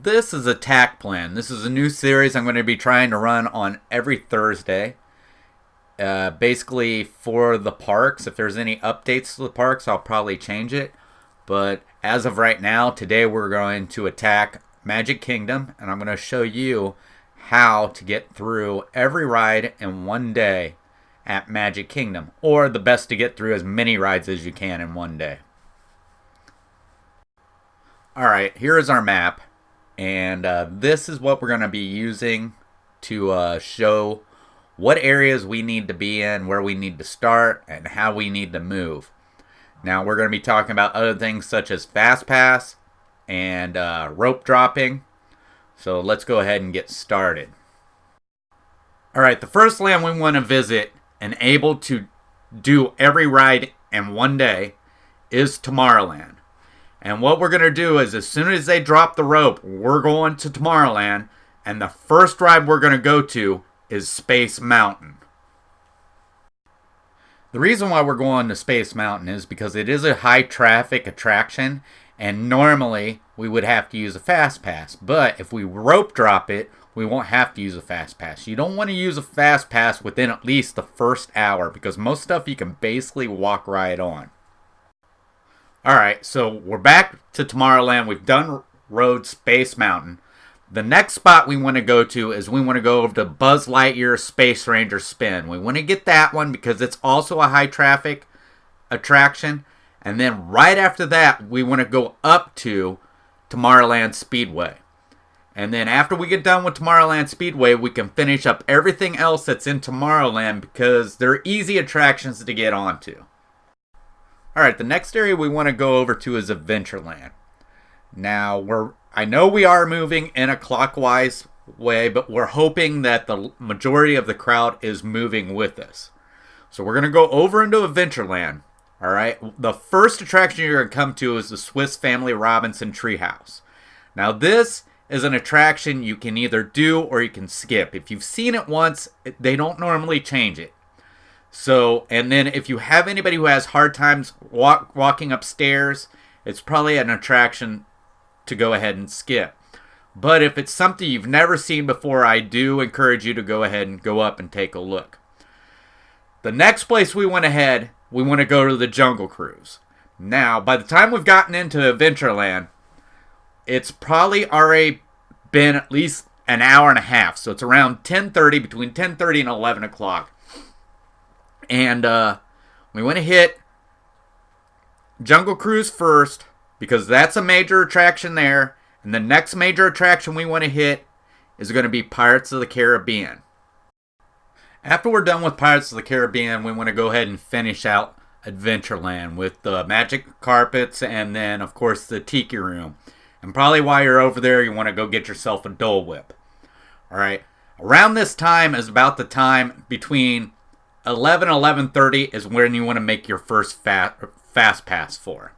this is Attack Plan. This is a new series I'm going to be trying to run on every Thursday. Basically for the parks. If there's any updates to the parks, I'll probably change it. But as of right now, today we're going to attack Magic Kingdom, and I'm going to show you how to get through every ride in one day at Magic Kingdom, or the best to get through as many rides as you can in one day. Alright, here is our map, and this is what we're going to be using to show what areas we need to be in, where we need to start, and how we need to move. Now we're going to be talking about other things such as Fast Pass and rope dropping. So let's go ahead and get started. Alright, the first land we want to visit and able to do every ride in one day is Tomorrowland. And what we're going to do is, as soon as they drop the rope, we're going to Tomorrowland, and the first ride we're going to go to is Space Mountain. The reason why we're going to Space Mountain is because it is a high traffic attraction, and normally we would have to use a Fast Pass. But if we rope drop it, we won't have to use a Fast Pass. You don't want to use a Fast Pass within at least the first hour, because most stuff you can basically walk right on. Alright, so we're back to Tomorrowland. We've done Road Space Mountain. The next spot we want to go to is we want to go over to Buzz Lightyear Space Ranger Spin. We want to get that one because it's also a high traffic attraction. And then right after that, we want to go up to Tomorrowland Speedway. And then after we get done with Tomorrowland Speedway, we can finish up everything else that's in Tomorrowland because they're easy attractions to get onto. Alright, the next area we want to go over to is Adventureland. Now, I know we are moving in a clockwise way, but we're hoping that the majority of the crowd is moving with us. So we're going to go over into Adventureland. Alright, the first attraction you're going to come to is the Swiss Family Robinson Treehouse. Now, this is an attraction you can either do or you can skip. If you've seen it once, they don't normally change it. So, and then if you have anybody who has hard times walking upstairs, it's probably an attraction to go ahead and skip. But if it's something you've never seen before, I do encourage you to go ahead and go up and take a look. The next place we want to go to the Jungle Cruise. Now, by the time we've gotten into Adventureland, it's probably already been at least an hour and a half. So it's around 10:30, between 10:30 and 11 o'clock. And we want to hit Jungle Cruise first because that's a major attraction there. And the next major attraction we want to hit is going to be Pirates of the Caribbean. After we're done with Pirates of the Caribbean, we want to go ahead and finish out Adventureland with the magic carpets and then, of course, the Tiki Room. And probably while you're over there, you want to go get yourself a Dole Whip. Alright, around this time is about the time between 11 and 11:30 is when you want to make your first Fast Pass for.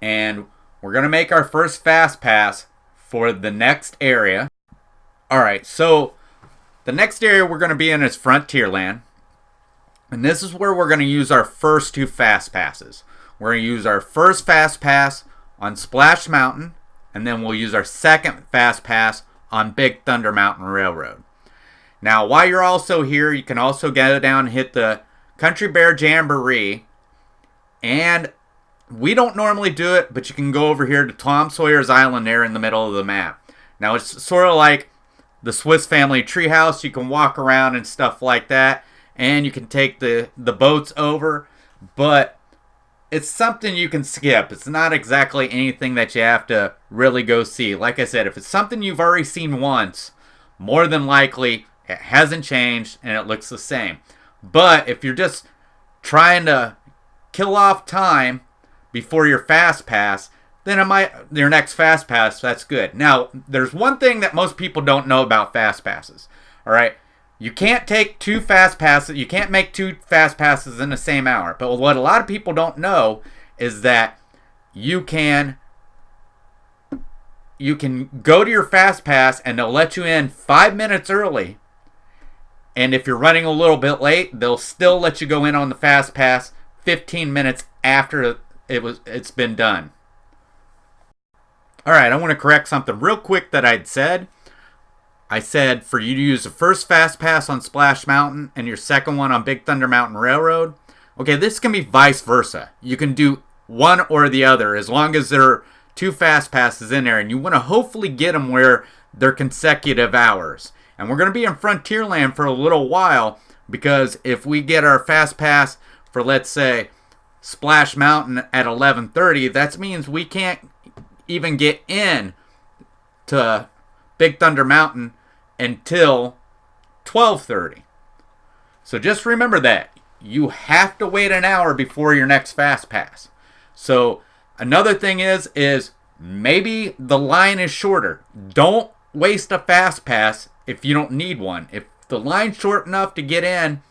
And we're going to make our first Fast Pass for the next area. Alright, so the next area we're going to be in is Frontierland. And this is where we're going to use our first two Fast Passes. We're going to use our first Fast Pass on Splash Mountain, and then we'll use our second Fast Pass on Big Thunder Mountain Railroad. Now, while you're also here, you can also go down and hit the Country Bear Jamboree. And we don't normally do it, but you can go over here to Tom Sawyer's Island there in the middle of the map. Now, it's sort of like the Swiss Family Treehouse. You can walk around and stuff like that. And you can take the boats over. But it's something you can skip. It's not exactly anything that you have to really go see. Like I said, if it's something you've already seen once, more than likely it hasn't changed and it looks the same. But if you're just trying to kill off time before your Fast Pass, then your next Fast Pass, that's good. Now, there's one thing that most people don't know about Fast Passes. Alright? You can't take two Fast Passes. You can't make two Fast Passes in the same hour. But what a lot of people don't know is that you can go to your Fast Pass and they'll let you in 5 minutes early. And if you're running a little bit late, they'll still let you go in on the Fast Pass 15 minutes after it's been done. Alright, I want to correct something real quick that I'd said. I said for you to use the first Fast Pass on Splash Mountain and your second one on Big Thunder Mountain Railroad. Okay, this can be vice versa. You can do one or the other as long as there are 2 Fast Passes in there, and you want to hopefully get them where they're consecutive hours. And we're going to be in Frontierland for a little while, because if we get our Fast Pass for, let's say, Splash Mountain at 11:30, that means we can't even get in to Big Thunder Mountain until 12:30. So just remember that. You have to wait an hour before your next Fast Pass. So another thing is maybe the line is shorter. Don't waste a Fast Pass if you don't need one. If the line's short enough to get in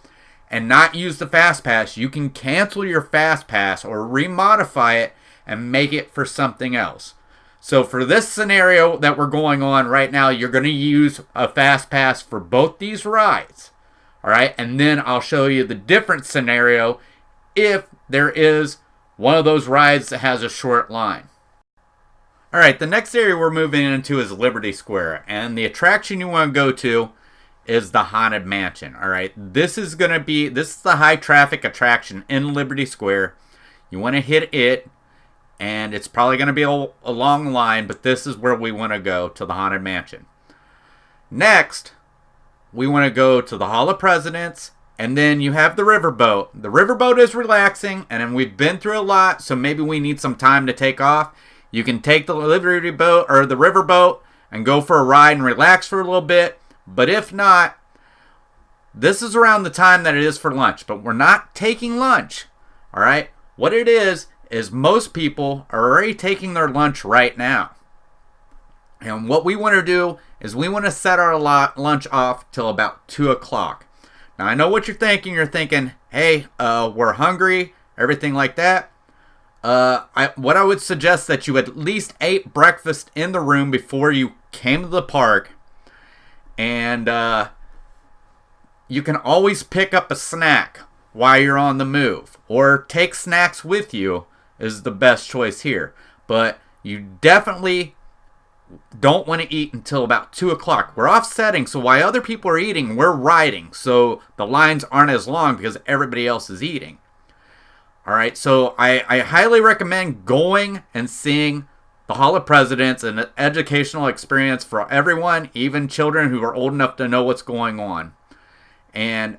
and not use the Fast Pass, you can cancel your Fast Pass or remodify it and make it for something else. So for this scenario that we're going on right now, you're going to use a Fast Pass for both these rides. Alright, and then I'll show you the different scenario if there is one of those rides that has a short line. Alright, the next area we're moving into is Liberty Square, and the attraction you want to go to is the Haunted Mansion. Alright, this is the high traffic attraction in Liberty Square. You want to hit it, and it's probably going to be a long line, but this is where we want to go, to the Haunted Mansion. Next, we want to go to the Hall of Presidents, and then you have the riverboat. The riverboat is relaxing, and we've been through a lot, so maybe we need some time to take off. You can take the Liberty boat or the riverboat and go for a ride and relax for a little bit. But if not, this is around the time that it is for lunch, but we're not taking lunch. All right? What it is most people are already taking their lunch right now. And what we want to do is we want to set our lunch off till about 2 o'clock. Now, I know what you're thinking. You're thinking, hey, we're hungry, everything like that. What I would suggest that you at least ate breakfast in the room before you came to the park. And you can always pick up a snack while you're on the move. Or take snacks with you is the best choice here. But you definitely don't want to eat until about 2 o'clock. We're offsetting, so while other people are eating, we're riding. So the lines aren't as long because everybody else is eating. Alright, so I highly recommend going and seeing the Hall of Presidents, an educational experience for everyone, even children who are old enough to know what's going on. And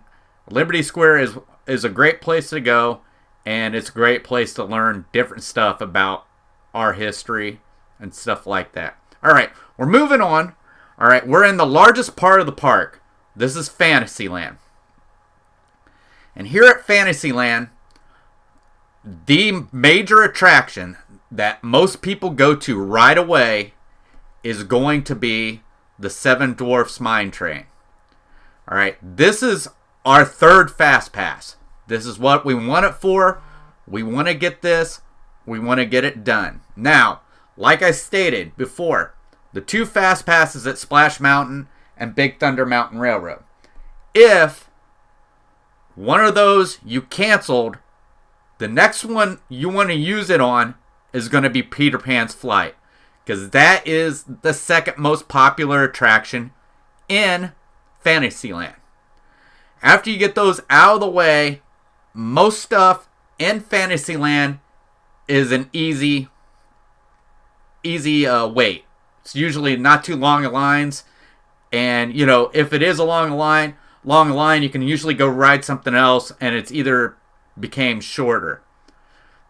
Liberty Square is a great place to go, and it's a great place to learn different stuff about our history and stuff like that. Alright, we're moving on. Alright, we're in the largest part of the park. This is Fantasyland. And here at Fantasyland, the major attraction that most people go to right away is going to be the Seven Dwarfs Mine Train. Alright, this is our third Fast Pass. This is what we want it for. We want to get this. We want to get it done. Now, like I stated before, the 2 Fast Passes at Splash Mountain and Big Thunder Mountain Railroad. If one of those you canceled, the next one you want to use it on is going to be Peter Pan's Flight, because that is the second most popular attraction in Fantasyland. After you get those out of the way, most stuff in Fantasyland is an easy wait. It's usually not too long lines, and if it is a long line, you can usually go ride something else, and it's either became shorter.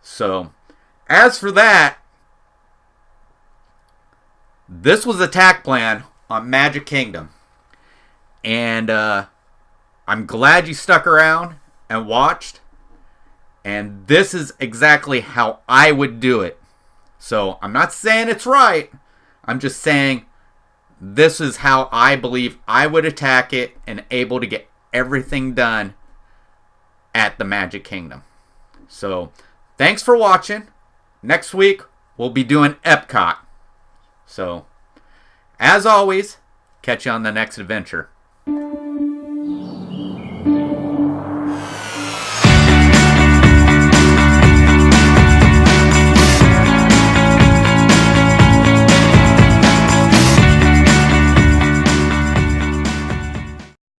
So, as for that, this was Attack Plan on Magic Kingdom, and I'm glad you stuck around and watched. And this is exactly how I would do it. So, I'm not saying it's right. I'm just saying this is how I believe I would attack it and able to get everything done at the Magic Kingdom. So, thanks for watching. Next week, we'll be doing Epcot. So, as always, catch you on the next adventure.